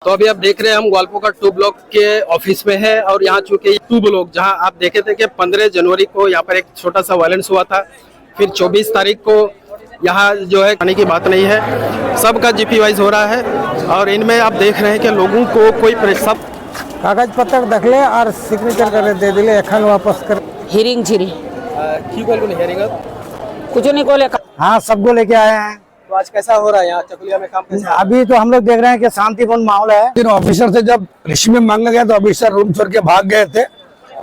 तो अभी आप देख रहे हैं हम ग्वालपोका 2 ब्लॉक के ऑफिस में है और यहाँ चूंकि 2 ब्लॉक जहाँ आप देखे थे कि 15 जनवरी को यहाँ पर एक छोटा सा वायलेंस हुआ था, फिर 24 तारीख को यहाँ जो है आने की बात नहीं है, सबका जीपी वाइज हो रहा है। और इनमें आप देख रहे हैं कि लोगों को कोई सब कागज पत्र दखले और सिग्नेचर कर दे दिले एखन वापस कर हियरिंग छिरी की बोल हेयरिंग कुछ नहीं बोले। हाँ, सबको लेके आए हैं। तो आज कैसा हो रहा है यहाँ चकुलिया में काम कैसा? अभी तो हम लोग देख रहे हैं कि शांतिपूर्ण माहौल है। लेकिन ऑफिसर से जब रिश्वत मांगा गया तो ऑफिसर रूम छोड़ के भाग गए थे,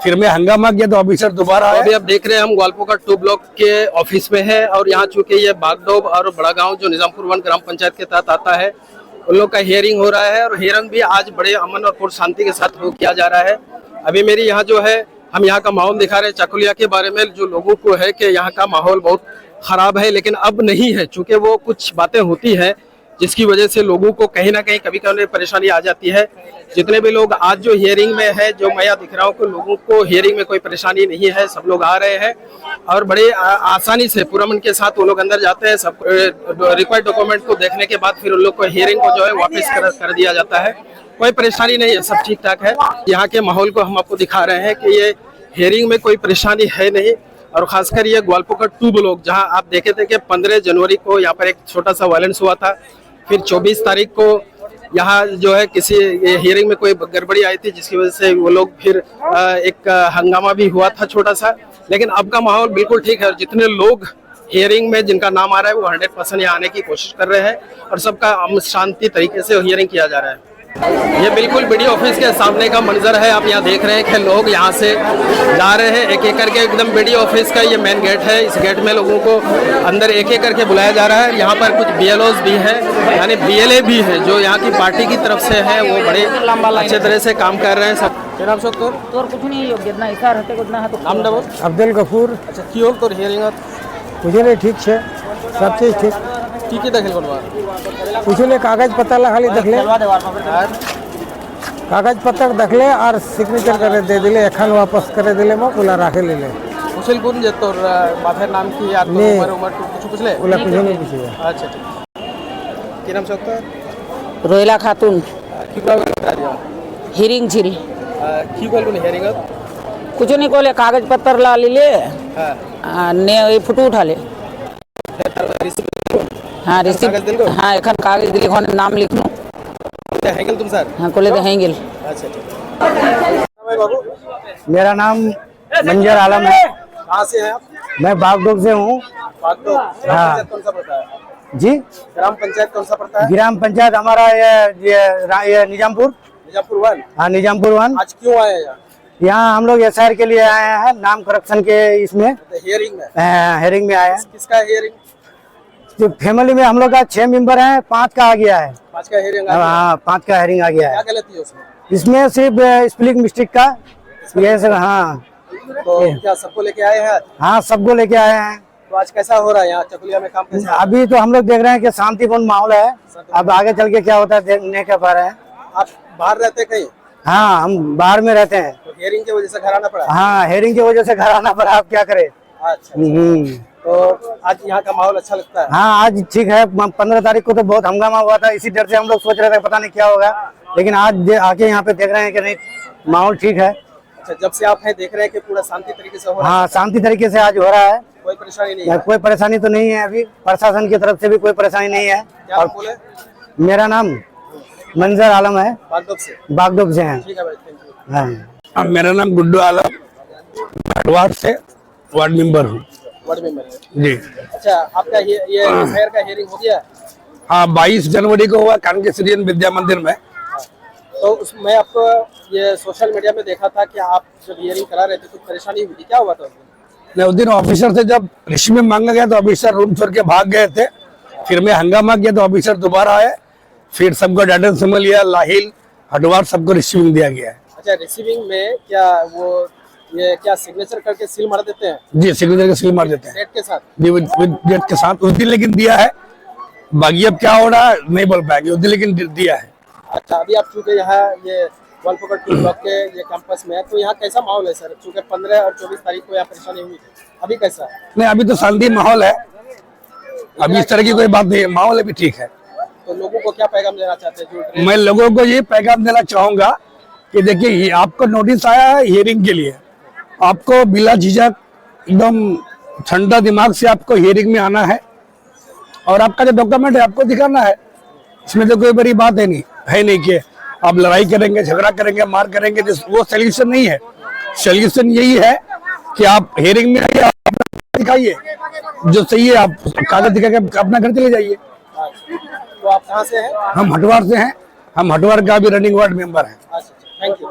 फिर में हंगामा किया तो ऑफिसर दोबारा आए। अभी आप देख रहे हैं हम ग्वालपोका 2 ब्लॉक के ऑफिस में है और यहाँ चूंकि ये बागडोब और बड़ा गांव जो निजामपुर वन ग्राम पंचायत के तहत आता है, उन लोग का हियरिंग हो रहा है और हियरिंग भी आज बड़े अमन और पूर्ण शांति के साथ किया जा रहा है। अभी मेरी यहाँ जो है हम यहाँ का माहौल दिखा रहे हैं चकुलिया के बारे में, जो लोगों को है कि यहाँ का माहौल बहुत खराब है, लेकिन अब नहीं है चूंकि वो कुछ बातें होती है जिसकी वजह से लोगों को कहीं ना कहीं कभी कभी परेशानी आ जाती है। जितने भी लोग आज जो हियरिंग में है, जो मैं यहाँ दिख रहा हूँ कि लोगों को हियरिंग में कोई परेशानी नहीं है, सब लोग आ रहे हैं और बड़े आसानी से पूरा मन के साथ वो लोग अंदर जाते हैं। सब रिक्वायर्ड डॉक्यूमेंट को देखने के बाद फिर उन लोग को हियरिंग को जो है वापस कर दिया जाता है। कोई परेशानी नहीं है, सब ठीक ठाक है। यहाँ के माहौल को हम आपको दिखा रहे हैं कि ये हियरिंग में कोई परेशानी है नहीं। और खासकर ये ग्वालपोका 2 ब्लॉक जहां आप देखे थे कि 15 जनवरी को यहाँ पर एक छोटा सा वायलेंस हुआ था, फिर 24 तारीख को यहाँ जो है किसी हियरिंग में कोई गड़बड़ी आई थी जिसकी वजह से वो लोग फिर एक हंगामा भी हुआ था छोटा सा। लेकिन अब का माहौल बिल्कुल ठीक है और जितने लोग हियरिंग में जिनका नाम आ रहा है वो 100% यहाँ आने की कोशिश कर रहे हैं और सबका शांति तरीके से हियरिंग किया जा रहा है। ये बिल्कुल बड़ी ऑफिस के सामने का मंजर है। आप यहाँ देख रहे हैं कि लोग यहाँ से जा रहे हैं एक एक करके। एकदम बड़ी ऑफिस का ये मेन गेट है, इस गेट में लोगों को अंदर एक एक करके बुलाया जा रहा है। यहाँ पर कुछ BLOs भी हैं, यानी BLA भी है जो यहाँ की पार्टी की तरफ से है, वो बड़े अच्छे तरह से काम कर रहे हैं। सब क्या नाम तोर कुछ नहीं योग्य ना इशार हते कुछ ना तो नाम डबल अब्दुल गफूर। अच्छा की होल तोर हियरिंग पूछले ठीक है, सब चीज ठीक। की दखल करवा पूछले कागज पत्र खाली दखले, कागज पत्र दखले और सिग्नेचर कर दे दिले एखन वापस कर दिले मो बोला राखे ले ले। पूछल कौन जे तोर बाफे नाम की या तो उम्र कुछ पूछले बोला कुछ नहीं पूछे। अच्छा ठीक। की नाम से होता है? रोहिला खातून की बता दिया हियरिंग छिरी की बोल को हियरिंग कुछ नहीं बोले। कागज पत्र ला ले हां ने ये फोटो उठा ले। हाँ रिसीव, हाँ एखन कागज दिले कोन नाम लिखनो हैंगल तुम सर? हाँ कोले दे हैंगल। अच्छा ठीक। बाबू मेरा नाम मंजर आलम है। कहाँ से हैं आप? मैं बागडोब से हूँ। बागडोब हाँ। कौन सा पड़ता है जी, ग्राम पंचायत कौन सा पड़ता है? ग्राम पंचायत हमारा ये निजामपुर। निजामपुर वन। हाँ, निजामपुर वन। आज क्यों आए हैं यहाँ हम लोग SR के लिए आए हैं, नाम करेक्शन के इसमें हियरिंग में? हेयरिंग में आए हैं। किसका हियरिंग? जो फैमिली में हम लोग का 6 मेंबर हैं, 5 का आ गया है। 5 का हियरिंग? हाँ, 5 का हेयरिंग आ गया क्या है। गलती है उसमें? इसमें सिर्फ स्पेलिंग मिस्टेक का ये सब। हाँ तो क्या सबको लेके आए हैं आज? हाँ, सबको लेके आए हैं। तो आज कैसा हो रहा है यहाँ चकुलिया में काम कैसा? अभी तो हम लोग देख रहे हैं कि शांतिपूर्ण माहौल है। अब आगे चल के क्या होता है देख नहीं कर पा रहे हैं। आप बाहर रहते कहीं? हाँ, हम बाहर में रहते हैं। तो हियरिंग की वजह से घर आना पड़ा? हाँ, हेयरिंग की वजह से घर आना पड़ा, आप क्या करें। अच्छा। तो आज यहाँ का माहौल अच्छा लगता है? हाँ, आज ठीक है। 15 तारीख को तो बहुत हंगामा हुआ था, इसी डर से हम लोग सोच रहे थे पता नहीं क्या होगा, लेकिन आज आके यहाँ पे देख रहे हैं कि नहीं, माहौल ठीक है। अच्छा, जब से आप है देख रहे हैं कि पूरा शांति तरीके से हो रहा है? हाँ, शांति तरीके से आज हो रहा है। कोई परेशानी नहीं है? कोई परेशानी तो नहीं है, अभी प्रशासन की तरफ से भी कोई परेशानी नहीं है। क्या आप बोले? मेरा नाम मंजर आलम है, बागडोब से। बागडोब से हैं। ठीक है भाई, थैंक यू। हाँ, मेरा नाम गुड्डू आलम, वार्ड से वार्ड मेंबर हूँ। वार्ड मेंबर जी। अच्छा, आपका ये शहर का हियरिंग हो गया? हाँ, 22 जनवरी को हुआ कानकेश्वरियन विद्या मंदिर में। तो उसमें आपको ये सोशल मीडिया में देखा था कि आप जब हियरिंग करा रहे थे कुछ परेशानी हुई थी, क्या हुआ था उस दिन? उस दिन ऑफिसर से जब रिश्वत मांगा गया तो ऑफिसर रूम छोड़ के भाग गए थे, फिर में हंगामा किया तो ऑफिसर दोबारा आए, फिर सबको डाटा समझ लिया, लाहिल हटवार सबको रिसीविंग दिया गया है। अच्छा, रिसीविंग में क्या वो ये क्या सिग्नेचर करके सील मार देते हैं? जी, सिग्नेचर का सील मार देते हैं डेट के साथ? जी, विद डेट के साथ। उस दिन लेकिन दिया है, बाकी अब क्या हो रहा है नहीं बोल पाएंगे, उस दिन लेकिन दिया है। अच्छा, अभी आप चूंकि यहाँ ये ग्वालपोका 2 ब्लॉक के ये कैंपस में है, तो यहाँ कैसा माहौल है सर? चूंकि 15 और 24 तारीख को यहाँ परेशानी हुई थी, अभी कैसा है? नहीं, अभी तो शांति माहौल है, अभी इस तरह की कोई बात नहीं है, माहौल अभी ठीक है। तो लोगों को क्या पैगाम देना चाहते हैं जो ड्रेस- मैं लोगों को ये पैगाम देना चाहूंगा कि देखिए ये आपको नोटिस आया है हियरिंग के लिए, आपको बिला झिझक एकदम ठंडा दिमाग से आपको हियरिंग में आना है और आपका जो डॉक्यूमेंट है आपको दिखाना है। इसमें तो कोई बड़ी बात है नहीं कि आप लड़ाई करेंगे, झगड़ा करेंगे, मार करेंगे, वो सोल्यूशन नहीं है। सोल्यूशन यही है कि आप हियरिंग में आइए, आप अपना दिखाइए, जो सही है आप कागज दिखा के अपना घर चले जाइए। तो आप कहाँ से हैं? हम हटवार से हैं, हम हटवार का भी रनिंग वार्ड मेंबर हैं। अच्छा, थैंक यू।